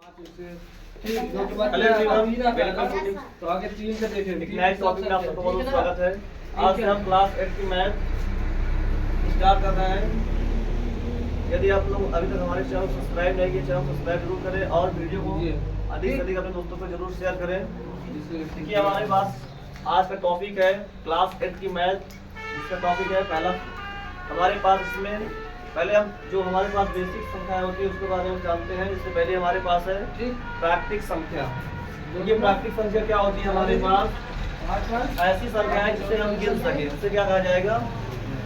तो आगे 3 से देखें। नए टॉपिक में आप सबका बहुत स्वागत है। आज से हम क्लास 8 की मैथ स्टार्ट कर रहे हैं। यदि आप लोग अभी तक हमारे चैनल को सब्सक्राइब नहीं किए, चैनल सब्सक्राइब जरूर करें और वीडियो को अधिक से अधिक अपने दोस्तों को जरूर शेयर करें। देखिए हमारे पास आज का टॉपिक है क्लास 8 की मैथ। इसका टॉपिक है पहला हमारे पास इसमें पहले हम जो हमारे पास बेसिक संख्याएं होती है उसके बारे में जानते हैं। इससे पहले हमारे पास है प्राकृतिक संख्या। ये प्राकृतिक संख्या क्या होती है? हमारे पास ऐसी संख्या है जिसे हम गिन सके, उसे क्या कहा जाएगा?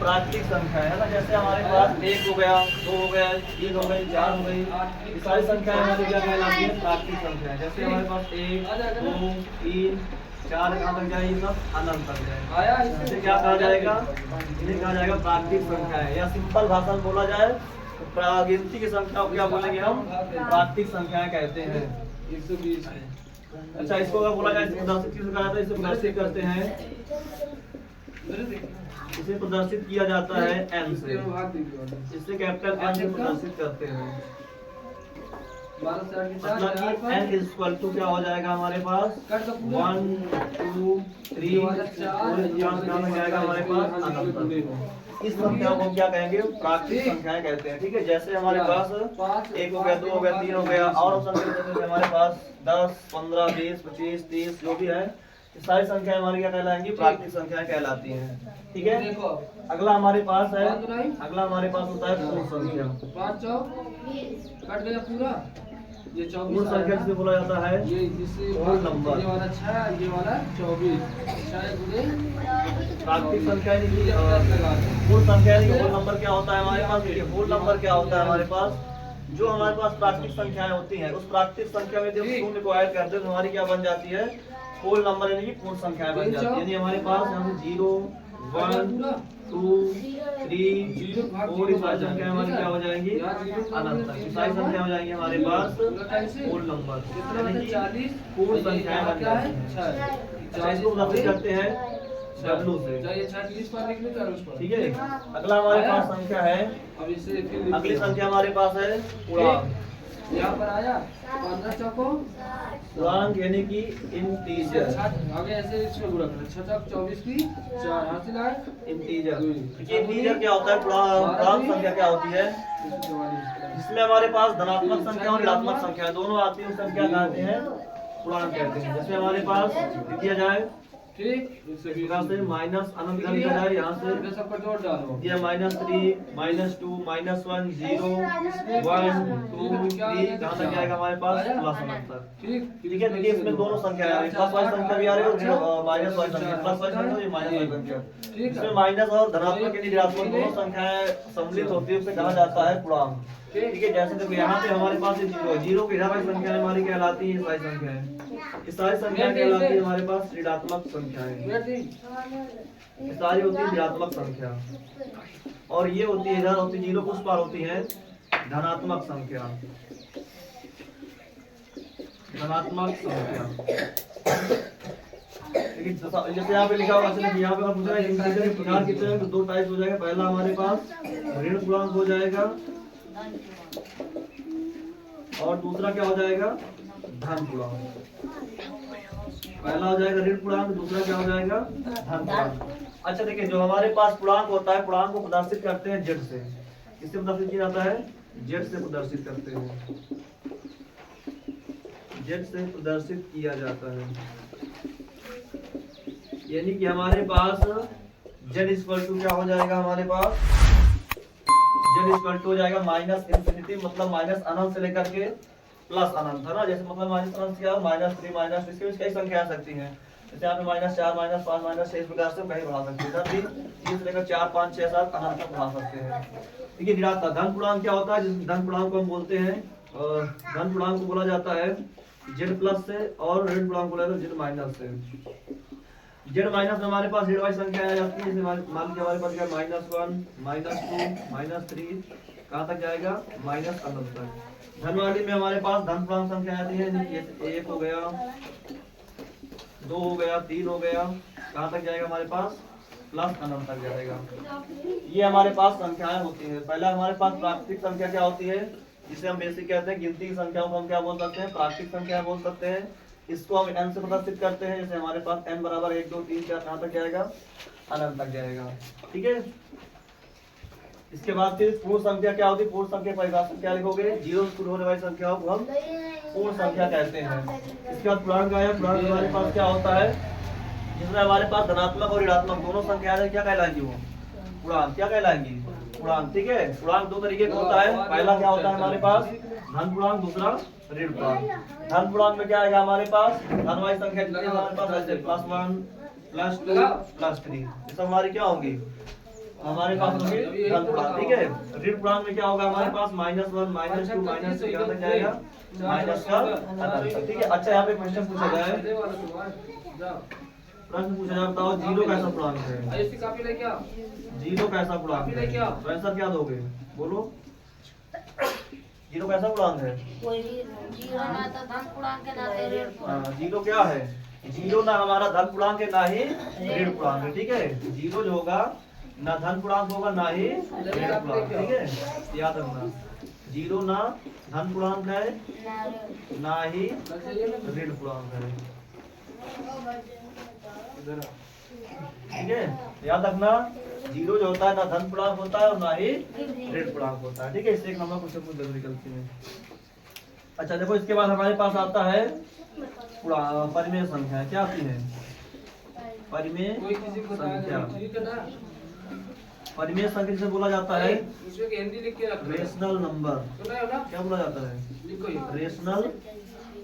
प्राकृतिक संख्या है ना। जैसे हमारे पास 1 हो गया, 2 हो गया, 3 हो गई, 4 हो गई, ये सारी संख्याएं हमारी क्या कहलाती है? प्राकृतिक संख्या है। जैसे हमारे पास 1, 2, 3, 4 कहाँ तक जाए? ये सब अनंत तक जाए। इसे क्या कहा जाएगा? इन्हें कहा जाएगा प्राकृतिक संख्या है। या सिंपल भाषा में बोला जाए तो गिनती की संख्या को क्या बोलेंगे हम? प्राकृतिक संख्याएं कहते हैं। 120 अच्छा, इसको अगर बोला जाए प्रदर्शित किस कहा जाता है? इसे प्रदर्शित करते हैं, इसे प्रदर्शित किया जाता है एन से। इसे कैपिटल एन से प्रदर्शित करते हैं। मतलब कि n इक्वल टू क्या हो जाएगा हमारे पास? 1, 2, 3, 4 जाएगा हमारे पास अनंत तक। इस संख्या को क्या कहेंगे? प्राकृतिक संख्याएं कहते हैं। ठीक है, जैसे हमारे पास 1 हो गया, 2 हो गया, 3 हो गया और संख्या जैसे हमारे पास 10, 15, 20, 25, 30 जो भी है, ये सारी संख्याएं हमारी क्या कहलाएंगी? प्राकृतिक संख्याएं कहलाती हैं। ठीक है, अगला हमारे पास है, अगला हमारे पास होता है पूर्ण संख्या। 5 कट गया पूरा। ये 24 पूर्ण संख्या जिसे बोला जाता है ये जिससे होल नंबर। ये वाला 6, ये वाला 24। 6 गुणे प्राकृतिक संख्या नहीं, पूर्ण संख्या नहीं। होल नंबर क्या होता है हमारे पास? देखिए होल नंबर क्या होता है हमारे पास? जो हमारे पास प्राकृतिक संख्याएं होती हैं, उस प्राकृतिक संख्या में जब शून्य को ऐड करते हैं तो हमारी क्या बन जाती है? होल नंबर यानी कि पूर्ण संख्याएं बन जाती है। यानी हमारे पास यहाँ से 0, 1, 2, 3, 4 ये सारी संख्या हमारी क्या हो जाएंगी? अनंत तक। ये सारी संख्या हो जाएंगी हमारे पास होल नंबर, यानी कि पूर्ण संख्याएं बन जाती हैं। अच्छा, इसको प्रदर्शित करते हैं W से। ठीक है, अगला हमारे पास संख्या है, अब इसे अगली संख्या हमारे पास है पूर्णांक। यहाँ पर आया 15 चौको पूर्णांक यानी कि इंटीजर। आगे ऐसे इसमें गुणा करना। 6 चौक 24 की 4 हासिल आए इंटीजर। ये इंटीजर क्या होता है? पूर्णांक संख्या क्या होती है? जिसमें हमारे पास धनात्मक संख्या और ऋणात्मक संख्या दोनों आती है, उस संख्या कहते हैं पूर्णांक कहते हैं। जैसे हमारे पास लिख दिया जाए, ठीक, इस प्रकार से माइनस अनंत का लिखा जाए। यहाँ से सबका जोड़ डालो। ये -3, -2, -1, 0, 1, 2, 3 कहाँ तक जाएगा हमारे पास? प्लस अनंत तक। ठीक ठीक है, देखिए इसमें दोनों संख्या आ रही है, प्लस वाली संख्या भी आ रही है और माइनस वाली संख्या, प्लस वाली संख्या और माइनस वाली संख्या। इसमें माइनस और धनात्मक यानी ऋणात्मक दोनों संख्याएं सम्मिलित होती है, उसे कहा जाता है पूर्णांक। ठीक है, जैसे देखो यहाँ पे हमारे पास 0 की इधर वाली संख्या हमारी कहलाती है सारी संख्याएं। ये सारी संख्या कहलाती है हमारे पास ऋणात्मक संख्याएं। ये सारी होती है ऋणात्मक संख्या और ये होती है इधर होती 0 उस पार होती है धनात्मक संख्या। धनात्मक संख्या जैसे यहाँ पे लिखा होगा, यहाँ पे आप पूछ रहे हैं इंटीजर के प्रकार कितने हैं, तो 2 टाइप हो जाएगा। पहला हमारे पास ऋण पूर्णांक हो जाएगा और दूसरा क्या हो जाएगा? धन पूर्णांक। पहला हो जाएगा ऋण पूर्णांक, दूसरा क्या हो जाएगा? धन पूर्णांक। अच्छा देखिए, जो हमारे पास पूर्णांक होता है, पूर्णांक को प्रदर्शित करते हैं जेड से। किससे प्रदर्शित किया जाता है? जेड से प्रदर्शित करते हैं, जेड से प्रदर्शित किया जाता है। यानी कि हमारे पास जेड इक्वल टू क्या हो जाएगा? हमारे पास जेड इक्वल टू हो जाएगा -इनफिनिटी, मतलब माइनस अनंत से लेकर के प्लस अनंत है ना। जैसे मतलब माइनस अनंत क्या है? -3, माइनस इसके कई संख्या आ सकती हैं। जैसे यहाँ पे -4, -5, -6 इस प्रकार से कहीं बढ़ा सकते हैं। इधर भी 3 से लेकर 4, 5, 6, 7 अनंत तक बढ़ा सकते हैं। ठीक है, ऋणात्मक धन पूर्णांक क्या होता है? जिस धन पूर्णांक को हम बोलते हैं, धन पूर्णांक को बोला जाता है जेड प्लस से और ऋण पूर्णांक बोला जाता है जेड माइनस से। जेड माइनस में हमारे पास जेड वाली संख्या आ जाती है। जैसे मान लीजिए हमारे पास क्या -1, -2, -3 कहाँ तक जाएगा? माइनस अनंत तक। धन वाली में हमारे पास धन पूर्णांक संख्या आती है, 1 हो गया, 2 हो गया, 3 हो गया, कहाँ तक जाएगा हमारे पास? प्लस अनंत तक जाएगा। ये हमारे पास संख्याएं होती है। पहला हमारे पास प्राकृतिक संख्या क्या होती है? जिसे हम बेसिक कहते हैं। गिनती की संख्याओं को हम क्या बोल सकते हैं? प्राकृतिक संख्या बोल सकते हैं। इसको हम n से प्रदर्शित करते हैं। जैसे हमारे पास n बराबर 1 2 3 4 कहाँ तक जाएगा? अनंत तक जाएगा। ठीक है। इसके बाद फिर पूर्ण संख्या क्या होती है? पूर्ण संख्या परिभाषा क्या लिखोगे? 0 से शुरू होने वाली संख्याओं को हम पूर्ण संख्या कहते हैं। इसके बाद पूर्णांक आया। पूर्णांक हमारे पास क्या होता है? जिसमें हमारे पास धनात्मक और ऋणात्मक दोनों संख्याएं क्या कहलाएंगी? वो पूर्णांक क्या कहलाएंगी? पूर्णांक। ठीक है। पूर्णांक दो तरीके का होता है। पहला क्या होता है हमारे पास? धन पूर्णांक, दूसरा ऋण पूर्णांक। धन पूर्णांक में क्या आएगा हमारे पास? धन वाली संख्या जितनी हमारे पास ऐसे +1 +2 +3 ये सब हमारी क्या होंगी? हमारे पास होंगे धन पूर्णांक। ठीक है। ऋण पूर्णांक में क्या होगा हमारे पास? -1 -2 -3 कहाँ तक जाएगा? माइनस का अनंत। ठीक है। अच्छा यहाँ पे क्वेश्चन पूछा जाए, प्रश्न पूछा जाए, बताओ 0 कैसा पूर्णांक है? कॉपी लेके आओ। 0 कैसा पूर्णांक है? तो आंसर क्या दोगे? बोलो। 0 कैसा पूर्णांक है? कोई भी जीरो ना तो धन पूर्णांक है ना तो ऋण पूर्णांक। 0 क्या है? 0 ना हमारा धन पूर्णांक है ना ही ऋण पूर्णांक है। ठीक है। 0 जो होगा ना धन पूर्णांक होगा ना ही ऋण पूर्णांक। ठीक है। याद रखना 0 ना धन पूर्णांक है ना ही ऋण पूर्णांक है। ठीक है। याद रखना 0 जो होता है ना धन पूर्णांक होता है और ना ही ऋण पूर्णांक होता है। ठीक है। इससे एक नंबर क्वेश्चन पूछ जरूरी गलती में। अच्छा देखो इसके बाद हमारे पास आता है परिमेय संख्या। क्या आती है? परिमेय संख्या। परिमेय संख्या जिसे बोला जाता है रेशनल नंबर। क्या बोला जाता है? Rational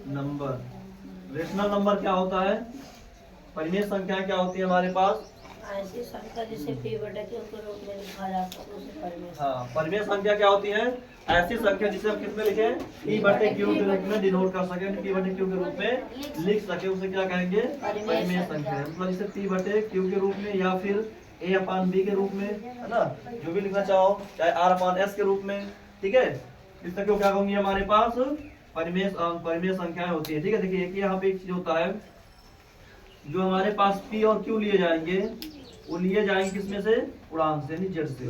number. रेशनल नंबर क्या होता है? परिमेय संख्या क्या होती है हमारे पास? ऐसी संख्या जिसे p/q के रूप में लिखा जाता है उसे परिमेय। हाँ, परिमेय संख्या क्या होती है? ऐसी संख्या जिसे हम किस में लिखे? p/q के रूप में डिनोट कर सके, p/q के रूप में लिख सके, उसे क्या कहेंगे? परिमेय संख्या। मतलब इसे p/q के रूप में या फिर a/b के रूप में, है ना, जो भी लिखना चाहो, चाहे r/s के रूप में। ठीक है। इस तरह को क्या कहूंगी हमारे पास? परिमेय संख्याएं होती है। ठीक है। देखिए एक यहाँ पे एक चीज होता है, जो हमारे पास p और q लिए जाएंगे वो लिए जाएंगे किसमें से? पूर्णांक से, z से।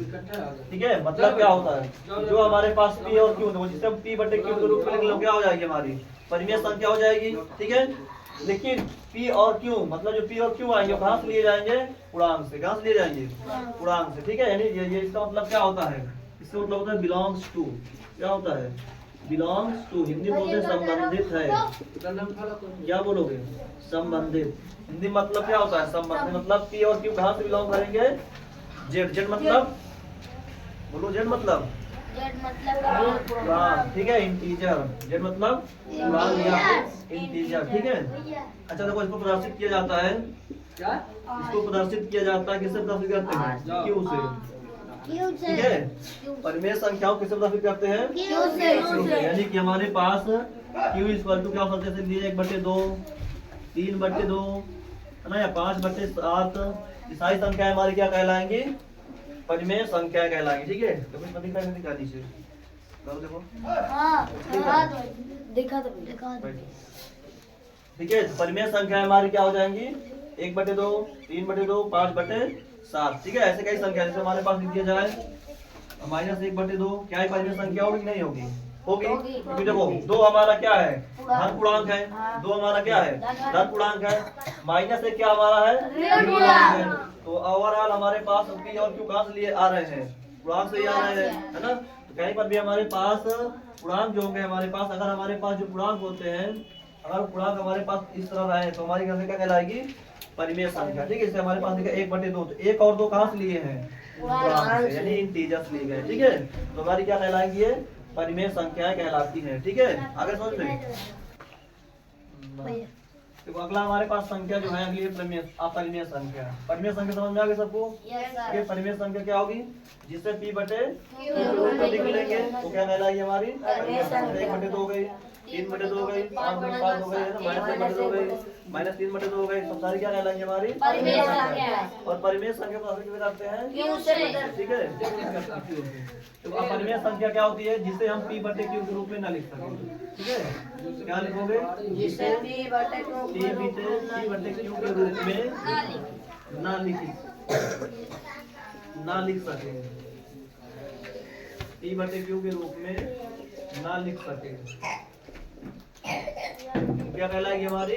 ठीक है। मतलब क्या होता है? जो हमारे पास p और q है जिसे हम p/q के रूप में लिख लो, क्या हो जाएगी? हमारी परिमेय संख्या हो जाएगी। ठीक है। लेकिन p और q मतलब जो p और q आएंगे कहाँ से लिए जाएंगे? पूर्णांक से। कहाँ से लिए जाएंगे? पूर्णांक से। ठीक है। यानी ये इसका मतलब क्या होता है? इसका मतलब होता है बिलोंग्स टू। क्या होता है? Belongs to. हिंदी बोलते हैं संबंधित है। क्या बोलोगे? संबंधित। हिंदी मतलब क्या होता है? संबंधित। मतलब p और q कहाँ से बिलोंग करेंगे? z मतलब बोलो। z मतलब पूर्णांक। ठीक है। इंटीजर। z मतलब पूर्णांक या इंटीजर। ठीक है। अच्छा देखो इसको प्रदर्शित किया जाता है। क्या? इसको प्रदर्शित किया जाता है किससे प्रदर्शित करते हैं? q से। ठीक है। परिमेय संख्याओं किससे प्रदर्शित करते हैं? q से। यानी कि हमारे पास q इक्वल टू क्या हो सकते हैं? 1/2 3/2 है ना, या 5/7। सारी संख्याएं हमारी क्या कहलाएंगी? परिमेय संख्या कहलाएंगी। ठीक है। तो कुछ दिखा दीजिए। देखो ठीक है। तो परिमेय संख्या हमारी क्या हो जाएंगी? 1/2 3/2 5/7। ठीक है। ऐसे कई संख्या जैसे हमारे पास लिख दिया जाए -1/2 क्या है? परिमेय संख्या होगी? नहीं होगी? होगी। क्योंकि देखो 2 हमारा क्या है? धन पूर्णांक है। 2 हमारा क्या है? धन पूर्णांक है। -1 क्या हमारा है? ऋण पूर्णांक है। तो ओवरऑल हमारे पास p और q कहाँ से लिए आ रहे हैं? पूर्णांक से ही आ रहे हैं, है ना। तो कहीं पर भी हमारे पास पूर्णांक जो होंगे हमारे पास, अगर हमारे पास जो पूर्णांक होते हैं, अगर पूर्णांक हमारे पास इस तरह रहे तो हमारी संख्या क्या कहलाएगी? परिमेय संख्या। ठीक है। इससे हमारे पास 1/2 तो 1 और 2 कहाँ से लिए हैं? पूर्णांक से, यानी इंटीजर्स लिए गए। ठीक है। तो हमारी क्या कहलाएंगी? ये परिमेय संख्याएं कहलाती हैं। ठीक है। आगे समझ लें। तो अगला हमारे पास संख्या जो है अगली अपरिमेय संख्या। परिमेय संख्या समझ में आ गई सबको? ये परिमेय संख्या क्या होगी? जिससे p/q लिख लेंगे तो क्या कहलाएगी हमारी? 1/2 हो गई, 3/2 हो गई, 5/5 हो गई, -1/2 हो गई, -3/2 हो गई। सब सारी क्या कहलाएंगी? हमारी परिमेय संख्या। और परिमेय संख्या को कैसे करते हैं? ठीक है। तो अपरिमेय संख्या क्या होती है? जिसे हम p/q के रूप में ना लिख सकें। ठीक है। क्या लिखोगे? जिसे p/q के रूप में ना लिख सके। p/q के रूप में ना लिख सके, क्या कहलाएगी हमारी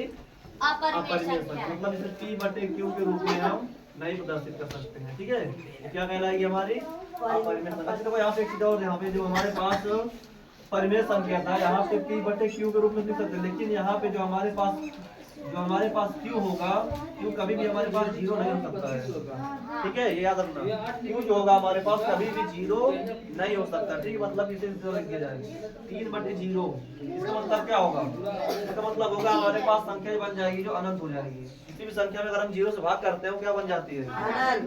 अपरिमेय संख्या। मतलब इसे P बटे Q के रूप में हम नहीं प्रदर्शित कर सकते हैं, ठीक है। ये क्या कहलाएगी हमारी अपरिमेय संख्या। अच्छा देखो यहाँ पे एक चीज और, यहाँ पे जो हमारे पास परिमेय संख्या था, यहाँ पे P बटे Q के रूप में लिख सकते हैं, लेकिन यहाँ पे जो हमारे पास Q होगा, Q कभी भी हमारे पास 0 नहीं हो सकता है, ठीक है। ये याद रखना, Q जो होगा हमारे पास कभी भी 0 नहीं हो सकता, ठीक है। मतलब इसे लिख दिया जाए 3 बटे 0। इसका मतलब क्या होगा? इसका मतलब होगा हमारे पास संख्या बन जाएगी जो अनंत हो जाएगी। किसी भी संख्या में अगर हम 0 से भाग करते हैं क्या बन जाती है?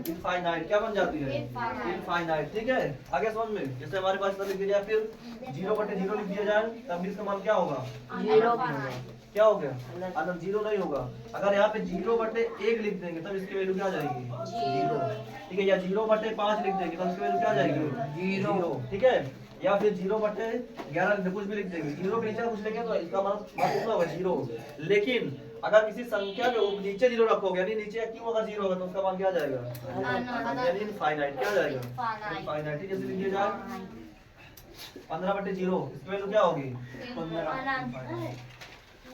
इनफाइनाइट। क्या बन जाती है? इनफाइनाइट, ठीक है। आगे समझ में, जैसे हमारे पास लिख दिया जाए, फिर 0 बटे 0 लिख दिया जाए, तब भी इसका मान क्या होगा? क्या हो गया? अनंत। 0 नहीं होगा। अगर यहाँ पे 0 बटे 1 लिख देंगे तब इसकी वैल्यू क्या आ जाएगी? 0, ठीक है। या 0 बटे 5 लिख देंगे तब इसकी वैल्यू क्या आ जाएगी? 0, ठीक है। या फिर 0 बटे 11 कुछ भी लिख देंगे, 0 के नीचे कुछ लिखेंगे तो इसका मतलब होगा 0। लेकिन अगर किसी संख्या में नीचे 0 रखोगे, यानी नीचे Q अगर 0 होगा तो उसका मान क्या आ जाएगा? यानी इनफाइनाइट। क्या आ जाएगा? इनफाइनाइट। जैसे लिखिए जाए 15 बटे 0, इसकी वैल्यू क्या होगी? 15,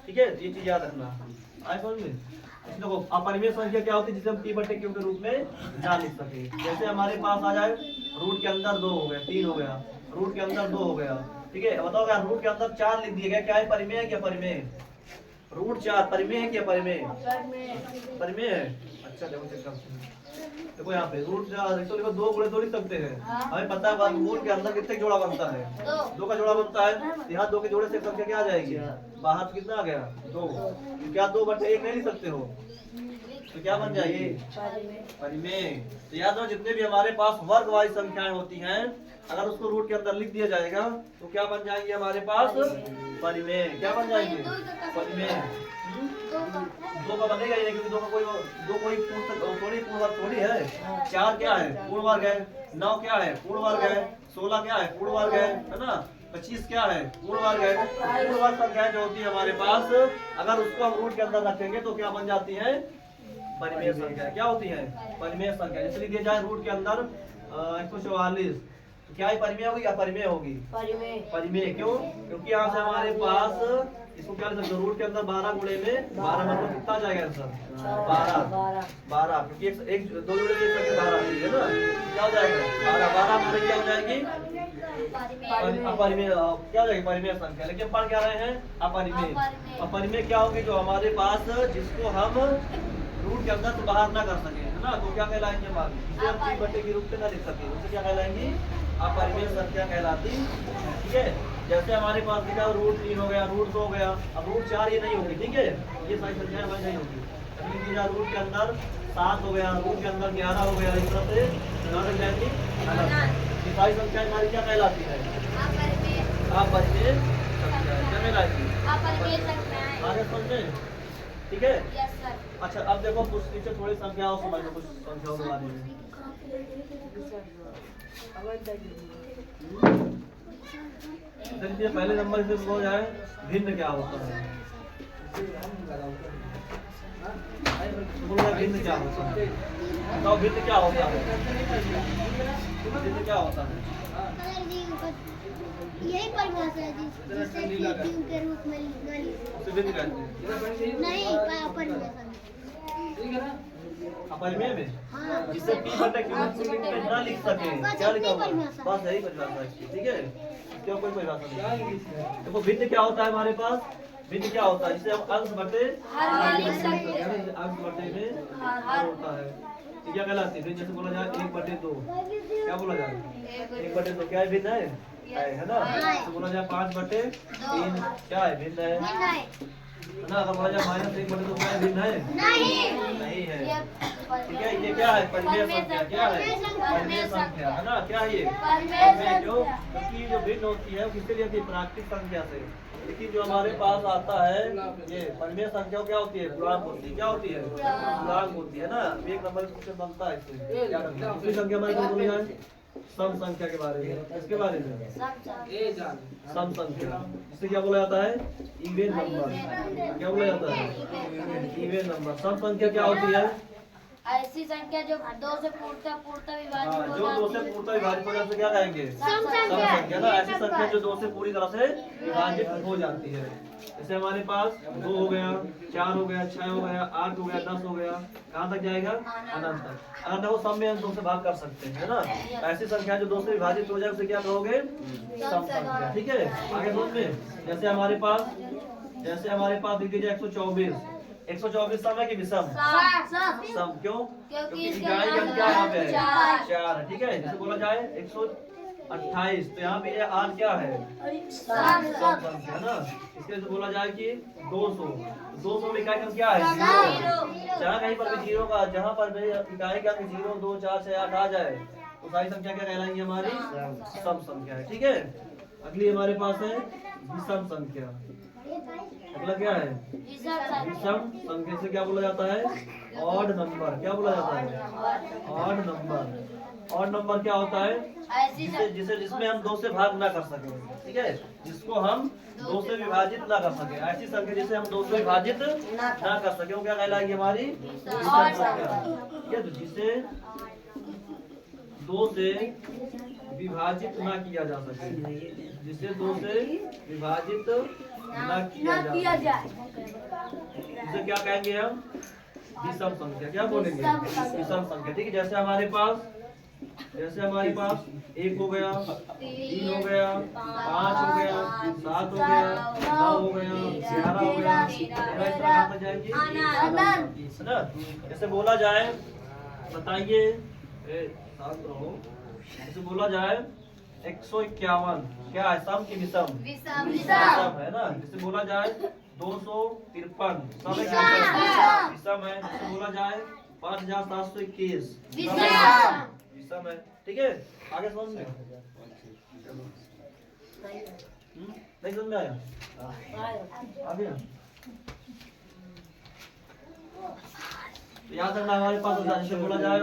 ठीक है। ये चीज याद रखना। आए समझ में? देखो अपरिमेय संख्या क्या होती है जिसे हम P बटे Q के रूप में ना लिख सके। जैसे हमारे पास आ जाए रूट के अंदर 2 हो गया, 3 हो गया, रूट के अंदर 2 हो गया, ठीक है। बताओ यार रूट के अंदर 4 लिख दिए गए, क्या है? परिमेय है क्या? परिमेय। रूट 4 परिमेय है क्या? परिमेय। परिमेय है। अच्छा देखो चेक करते हैं। देखो यहाँ पे रूट 4 तो देखो 2 गुणे 2 लिख सकते हैं। हमें पता है वर्गमूल के अंदर कितने जोड़ा बनता है? 2 का जोड़ा बनता है। यहाँ 2 के जोड़े से संख्या क्या आ जाएगी? बाहर कितना आ गया? 2। क्या 2 बटे 1 नहीं लिख सकते हो? तो क्या बन जाएगी? परिमेय। तो याद रखो जितने भी हमारे पास वर्गवारी संख्याएं होती हैं, अगर उसको रूट के अंदर लिख दिया जाएगा तो क्या बन जाएंगे हमारे पास? परिमेय। क्या बन जाएंगे? परिमेय। 2 का बनेगा ही नहीं, क्योंकि 2 कोई पूर्ण वर्ग थोड़ी है। 4 क्या है? पूर्ण वर्ग है। 9 क्या है? पूर्ण वर्ग है। 16 क्या है? पूर्ण वर्ग है ना। 25 क्या है? पूर्ण वर्ग है। पूर्ण वर्ग संख्या जो होती है हमारे पास, अगर उसको हम रूट के अंदर रखेंगे तो क्या बन जाती है? परिमेय संख्या। क्या होती है? परिमेय संख्या। जैसे लिख दिया जाए रूट के अंदर 144, तो क्या है? परिमेय होगी या अपरिमेय होगी? परिमेय। क्यों? क्योंकि यहाँ से हमारे पास इसको क्या लिख सकते हो? रूट के अंदर 12 गुणे में 12 मतलब कितना जाएगा आंसर? 12, क्योंकि एक 2 जोड़े से 12 है ना। क्या हो जाएगा? 12 हमारे क्या हो जाएगी? अपरिमेय। क्या हो जाएगी? परिमेय संख्या। लेकिन पढ़ क्या रहे हैं? अपरिमेय। अपरिमेय क्या होगी? जो हमारे पास जिसको हम रूट के अंदर से बाहर ना कर सके, है ना, तो क्या कहलाएंगे हमारे? जिसे हम P बटे के रूप में ना लिख सके, उसे क्या कहलाएंगी? अपरिमेय संख्या कहलाती, ठीक है। जैसे हमारे पास लिखा रूट 3 हो गया, रूट 2 हो गया, अब रूट 4 ये नहीं होगी, ठीक है। ये सारी संख्याएं हमारी नहीं होगी। रूट के अंदर 7 हो गया, रूट के अंदर 11 हो गया, इस तरह से ये सारी संख्याएं हमारी क्या कहलाती है? अपरिमेय संख्या। क्या कहलाती? आगे समझे, ठीक है। अच्छा अब देखो कुछ नीचे थोड़ी संख्याओं समझ लो, कुछ संख्याओं के बारे में। चलिए पहले नंबर से हो जाए, भिन्न क्या होता है? भिन्न क्या होता है? बताओ भिन्न क्या होता है? भिन्न क्या होता है? यही परिभाषा है जिसे Q के रूप में भिन्न कहते हैं। नहीं अपरिमेय में जिसे P बटे Q में ना लिख सके, क्या लिखा हुआ? बस यही परिभाषा है, ठीक है। क्यों कोई परिभाषा नहीं? देखो भिन्न क्या होता है हमारे पास? भिन्न क्या होता है? जिसे हम अंश बटे अंश बटे में हर होता है, क्या कहलाती है? जैसे बोला जाए 1/2, क्या बोला जाए? 1/2 क्या है? भिन्न है ना। तो बोला जाए 5/3 क्या है? भिन्न है ना। अगर बोला जाए -1/2 क्या है? भिन्न है? नहीं है, ठीक है। ये क्या है? परिमेय संख्या। क्या है? परिमेय संख्या, है ना। क्या है ये? परिमेय। क्योंकि जो भिन्न होती है किसके लिए? प्राकृतिक संख्या से। लेकिन जो हमारे पास आता है ये परिमेय संख्या क्या होती है? पूर्णांक होती है। क्या होती है? पूर्णांक होती है ना। एक नंबर क्वेश्चन बनता है इससे। क्या करना है? दूसरी संख्या हमारी क्या बोली जाए? सम संख्या के बारे में। इसके बारे में सम संख्या, जिसे क्या बोला जाता है? Even number. क्या बोला जाता है? Even number. सम संख्या क्या होती है? ऐसी संख्या जो 2 से पूर्णतः विभाजित हो जो 2 से जाती है। पूर्णतः विभाजित हो जाती है क्या कहेंगे? सम सम संख्या ना। ऐसी संख्या जो 2 से पूरी तरह से विभाजित हो जाती है। जैसे हमारे पास 2 हो गया, 4 हो गया, 6 हो गया, 8 हो गया, 10 हो गया, कहाँ तक जाएगा? अनंत तक। अनंत को सम में हम 2 से भाग कर सकते हैं, है ना। ऐसी संख्या जो 2 से विभाजित हो जाए उसे क्या कहोगे? सम संख्या। ठीक है, आगे समझ में। जैसे हमारे पास लिख दीजिए 124। 124 सम है कि विषम? सम। क्यों? क्योंकि इकाई का क्या यहाँ पे है? 4 है। ठीक है, जैसे बोला जाए 128 तो यहाँ पे ये 8 क्या है? सम संख्या ना। इसके लिए बोला जाए कि 200 में इकाई का क्या है? 0। जहाँ कहीं पर भी 0 का, जहाँ पर भी इकाई का 0, 2, 4, 6, 8 आ जाए तो सारी संख्या क्या कहलाएंगी? हमारी सम संख्या है। ठीक है, अगली हमारे पास है विषम संख्या। अगला क्या है? विषम संख्या से क्या बोला जाता है? Odd number. क्या बोला जाता है? Odd number. ऑड नंबर क्या होता है? जिसमें हम 2 से भाग ना कर सके। ठीक है, जिसको हम 2 से विभाजित ना कर सके, ऐसी संख्या जिसे हम 2 से विभाजित ना कर सके वो क्या कहलाएगी? हमारी विषम संख्या। ठीक है, तो जिसे 2 से विभाजित ना किया जा सके, जिसे 2 से विभाजित ना किया जाए इसे क्या कहेंगे हम? विषम संख्या। क्या बोलेंगे? विषम संख्या। ठीक है, जैसे हमारे पास 1 हो गया, 3 हो गया, 5 हो गया, 7 हो गया, 9 हो गया, 11 हो गया, 13 इस तरह तक जाएंगे, है ना। जैसे बोला जाए, बताइए, शांत रहो। जैसे बोला जाए 151 क्या है? सम की विषम? विषम है ना। जैसे बोला जाए 253 सम है क्या? विषम है। जैसे बोला जाए 5721 विषम है। ठीक है, आगे समझ में? नहीं समझ में आया? आगे तो याद रखना हमारे पास जैसे बोला जाए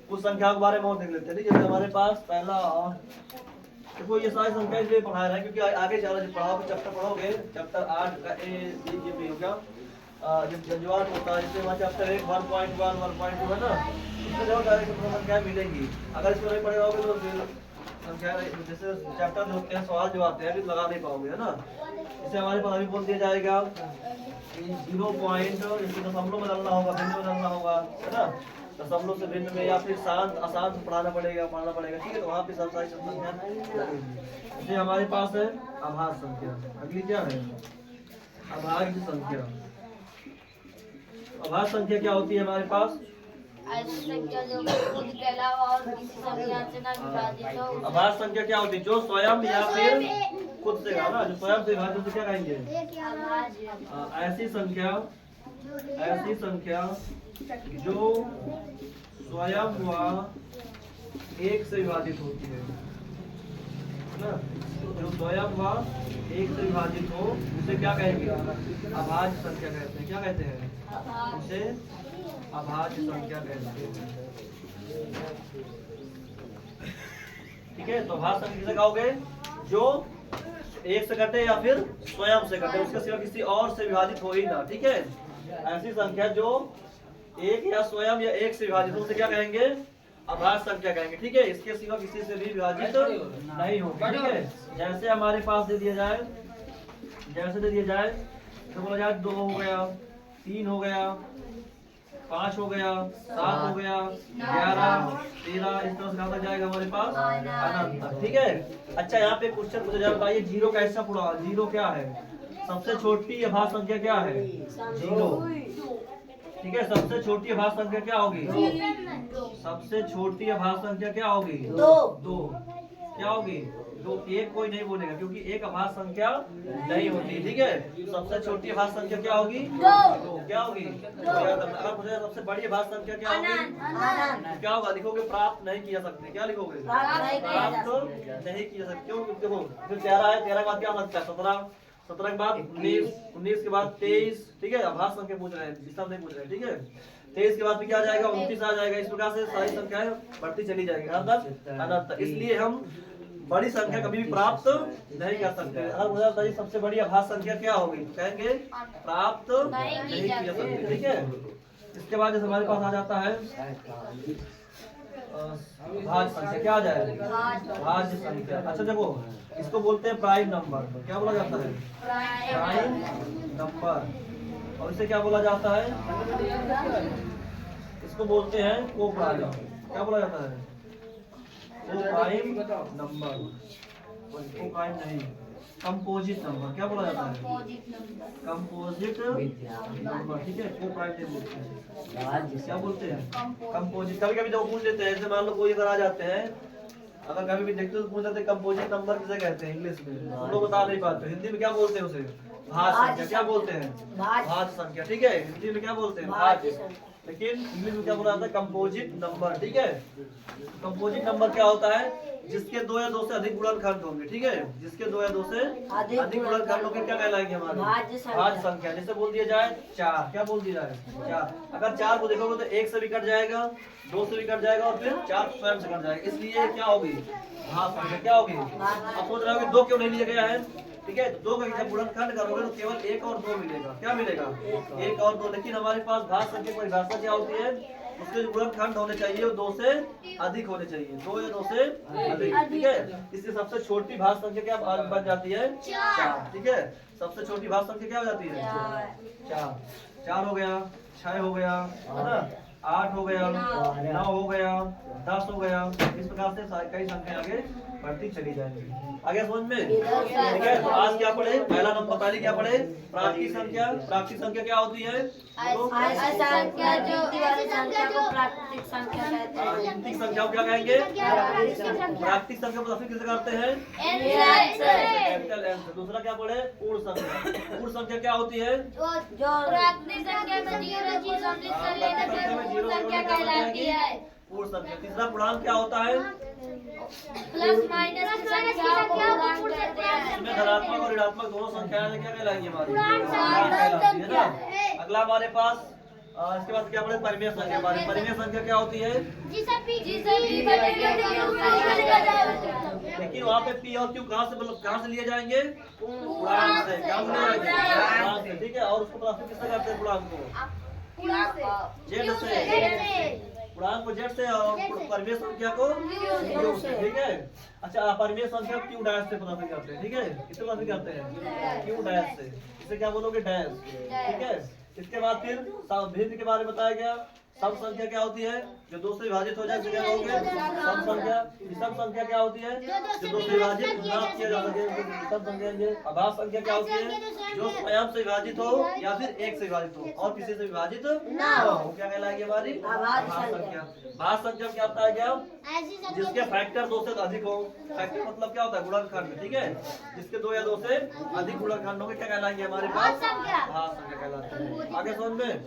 कुछ संख्या के बारे में और देख लेते हैं। ठीक है, जैसे हमारे पास पहला देखो ये सारी संख्या इसलिए पढ़ा रहे हैं क्योंकि आगे चला जब पढ़ाओगे, चैप्टर पढ़ोगे, चैप्टर 8 का ये भी होगा जब जज्बात होता है। जैसे हमारा चैप्टर 1 1.1 1.2 है ना, उसमें जो संख्या मिलेंगी। अगर इसको नहीं पढ़े होगे तो संख्या जैसे चैप्टर जो होते हैं सवाल जो आते हैं अभी लगा नहीं पाओगे, है ना। जैसे हमारे पास अभी बोल दिया जाएगा 0 पॉइंट, इसको दशमलव में डालना होगा, भिन्न में डालना होगा, है ना। दशमलव से भिन्न में या फिर शांत अशांत पढ़ना पड़ेगा। ठीक है, तो वहाँ पे सब सारी संख्या लगेगी। ये हमारे पास है अभाज्य संख्या। अगली क्या है? अभाज्य संख्या। अभाज्य संख्या क्या होती है हमारे पास? ऐसी संख्या जो खुद के अलावा और किसी संख्या से ना विभाजित हो। अभाज्य संख्या क्या होती है? जो स्वयं या फिर खुद से ना, जो स्वयं से विभाजित होती क्या कहेंगे? ऐसी संख्या जो स्वयं व 1 से विभाजित होती है ना, जो स्वयं व 1 से विभाजित हो उसे क्या कहेंगे? अभाज्य संख्या कहते हैं। क्या कहते हैं? उसे अभाज्य संख्या कहते हैं। ठीक है, तो अभाज्य संख्या किसे कहोगे? जो 1 से कटे या फिर स्वयं से कटे, उसके सिवा किसी और से विभाजित हो ही ना। ठीक है, ऐसी संख्या जो 1 या स्वयं या 1 से विभाजित हो उसे क्या कहेंगे? अभाज्य संख्या कहेंगे। ठीक है, इसके सिवा किसी से भी विभाजित नहीं होगी। ठीक है, जैसे हमारे पास दे दिया जाए, तो बोला जाए 2 हो गया, 3 हो गया, 5 हो गया, 7 हो गया, 11, 13 इस तरह से कहा जाएगा हमारे पास अनंत तक। ठीक है, अच्छा यहाँ पे क्वेश्चन पूछा जाए, बताइए 0 कैसा पूरा? 0 क्या है? सबसे छोटी अभाज्य संख्या क्या है? 0। ठीक है, सबसे छोटी अभाज्य संख्या क्या होगी? सबसे छोटी अभाज्य संख्या क्या होगी? 2। क्या होगी? 2। 1 कोई नहीं बोलेगा क्योंकि 1 अभाज्य संख्या नहीं होती। ठीक है, सबसे छोटी अभाज्य संख्या क्या होगी? 2। क्या होगी? अगर पूछा सबसे बड़ी अभाज्य संख्या क्या होगी? क्या होगा? लिखोगे प्राप्त नहीं किया सकते। क्या लिखोगे? प्राप्त नहीं किया सकते। क्यों? देखो फिर 13 है, 13 के बाद क्या लगता है? 17, 17 के बाद 19, 19 के बाद 23। ठीक है, अभाज्य संख्या पूछ रहे हैं, विषम नहीं पूछ रहे हैं। ठीक है, 23 के बाद भी क्या आ जाएगा? 29 आ जाएगा। इस प्रकार से सारी संख्याएं बढ़ती चली जाएगी अनंत। इसलिए हम बड़ी संख्या कभी भी प्राप्त नहीं कर सकते। अगर मुझे बताइए सबसे बड़ी अभाज्य संख्या क्या होगी तो कहेंगे प्राप्त नहीं किया सकते। ठीक है, इसके बाद जैसे हमारे पास आ जाता है भाज्य संख्या। क्या आ जाए? भाज्य संख्या। अच्छा देखो, इसको बोलते हैं प्राइम नंबर। क्या बोला जाता है? Prime number. और इसे क्या बोला जाता है? इसको बोलते हैं को प्राइम। क्या बोला जाता है? को प्राइम नंबर। को प्राइम नहीं, कंपोजिट नंबर। क्या बोला जाता है? Composite number. ठीक है, को प्राइम नहीं बोलते हैं। क्या बोलते हैं? कंपोजिट। कभी कभी जब पूछ लेते हैं, जैसे मान लो कोई अगर आ जाते हैं, अगर कभी भी देखते हो तो पूछ लेते हैं कंपोजिट नंबर किसे कहते हैं इंग्लिश में, हम लोग बता नहीं पाते। हिंदी में क्या बोलते हैं उसे? भाज्य संख्या। क्या बोलते हैं? भाज्य संख्या। ठीक है, हिंदी में क्या बोलते हैं? भाज्य। लेकिन इंग्लिश में क्या बोला जाता है? Composite number. ठीक है, कंपोजिट नंबर क्या होता है? जिसके 2 या 2 से अधिक गुणनखंड होंगे। ठीक है, जिसके 2 या 2 से अधिक गुणनखंड होंगे क्या कहलाएंगे? हमारे भाज्य संख्या। जैसे बोल दिया जाए 4। क्या बोल दिया जाए? 4। अगर 4 को देखोगे तो 1 से भी कट जाएगा, 2 से भी कट जाएगा और फिर 4 स्वयं से कट जाएगा। इसलिए क्या होगी? भाज्य संख्या। क्या होगी? आप सोच रहे हो कि 2 क्यों नहीं लिया गया है? ठीक है, तो 2 का जब गुणनखंड करोगे तो केवल 1 और 2 मिलेगा। क्या मिलेगा? 1 और 2। लेकिन हमारे पास भाज्य संख्या की परिभाषा क्या होती है? उसके जो गुणनखंड होने चाहिए वो 2 से अधिक होने चाहिए। 2 या 2 से अधिक। ठीक है, इससे सबसे छोटी भाज्य संख्या क्या बन जाती है? 4। ठीक है, सबसे छोटी भाज्य संख्या क्या हो जाती है? 4। 4 हो गया, 6 हो गया, है ना, 8 हो गया, 9 हो गया, 10 हो गया। इस प्रकार से कई संख्या आगे बढ़ती चली जाएंगी। आगे समझ में? ठीक है, तो आज क्या पढ़े? पहला नंबर, पहले क्या पढ़े? प्राकृतिक संख्या। प्राकृतिक संख्या क्या होती है? प्राकृतिक संख्या कहते हैं। प्राकृतिक संख्या को क्या कहेंगे? प्राकृतिक संख्या को किसे करते हैं? कैपिटल एन से। दूसरा क्या पढ़े? पूर्ण संख्या। पूर्ण संख्या क्या होती है? जो प्राकृतिक संख्या में 0 जीरो सम्मिलित कर लेने पर पूर्ण संख्या कहलाती है। पूर्ण संख्या। तीसरा पूर्णांक क्या होता है? प्लस माइनस की संख्या को पूर्णांक कहते हैं। इसमें धनात्मक और ऋणात्मक दोनों संख्याएं क्या कहलाएंगी? हमारी पूर्णांक कहलाती है ना। अगला हमारे पास इसके बाद क्या पढ़े? परिमेय संख्या। परिमेय संख्या क्या होती है? लेकिन वहाँ पे पी और क्यू कहाँ से, मतलब कहाँ से लिए जाएंगे? पूर्णांक से। क्या लिए जाएंगे? पूर्णांक से। ठीक है, और उसको प्राप्त किससे करते हैं? पूर्णांक को जेड से। पूर्णांक को जेड से और परिमेय संख्या को क्यू से। ठीक है, अच्छा, परिमेय संख्या क्यू डैश से पता करते हैं। ठीक है, किससे पता करते हैं? क्यू डैश से। इसे क्या बोलोगे? डैश। ठीक है, इसके बाद फिर भिन्न के बारे में बताया गया। सम संख्या क्या होती है? जो 2 से विभाजित हो जाए क्या कहोगे? सम संख्या। विषम संख्या क्या होती है? जो 2 से विभाजित ना किया जा सके विषम संख्या। अभाज्य संख्या क्या होती है? जो स्वयं से विभाजित हो या फिर 1 से विभाजित हो और किसी से विभाजित ना हो, क्या कहलाएगी? हमारी अभाज्य संख्या। भाज्य संख्या क्या होता है? क्या? जिसके फैक्टर 2 से अधिक हो। फैक्टर मतलब क्या होता है? गुणनखंड। ठीक है, जिसके 2 या 2 से अधिक गुणनखंड होंगे क्या कहलाएंगे? हमारे पास भाज्य संख्या कहलाती है। आगे समझ में?